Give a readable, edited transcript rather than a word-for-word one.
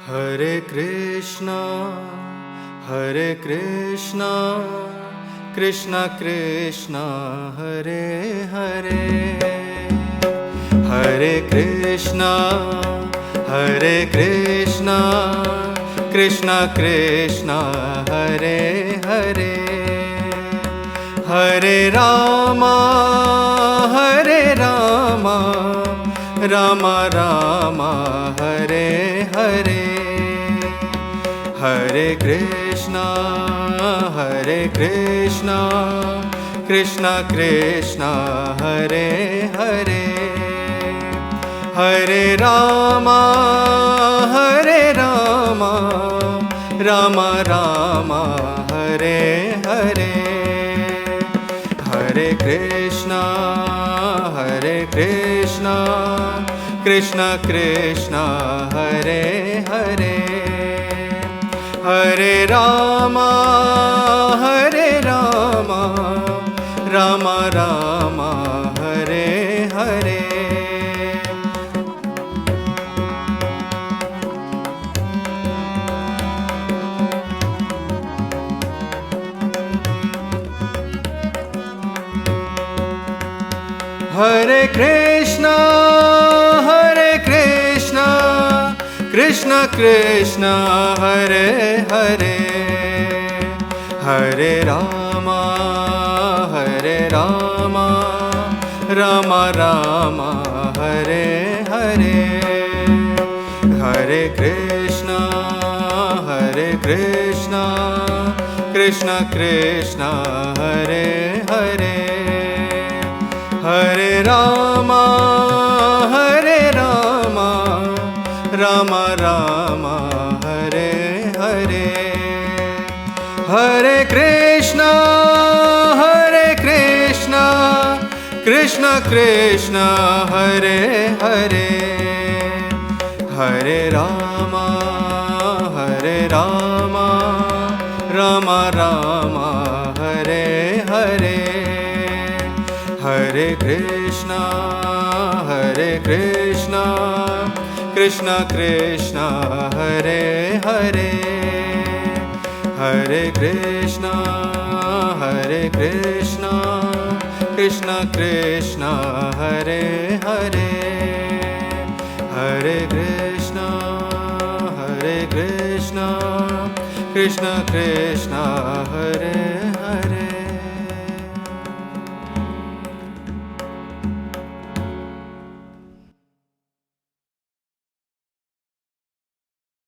Hare Krishna, Hare Krishna, Krishna Krishna, Hare Hare. Hare Krishna, Hare Krishna, Krishna Krishna, Hare Hare. Hare Rama, Hare Rama, Rama Rama, Hare Hare. Hare Krishna, Hare Krishna, Krishna Krishna, Hare Hare. Hare Rama, Hare Rama, Rama Rama, Hare Hare. Hare Krishna, Hare Krishna, Krishna Krishna, Hare Hare. Hare Rama, Hare Rama, Rama Rama, Hare Hare. Hare Krishna, Hare Krishna, Krishna Krishna, Hare Hare. Hare Rama, Hare Rama, Rama Rama, Hare Hare. Hare Krishna, Hare Krishna, Krishna Krishna, Hare Hare. Hare Rama, Hare Rama, Rama Rama, Hare Hare. Hare Krishna, Hare Krishna, Krishna Krishna, Hare Hare. Hare Rama, Hare Rama, Rama Rama, Hare Hare. Hare Krishna, Hare Krishna, Krishna Krishna, Hare Hare. Hare Krishna, Hare Krishna, Krishna Krishna, Hare Hare. Hare Krishna, Hare Krishna, Krishna Krishna, Hare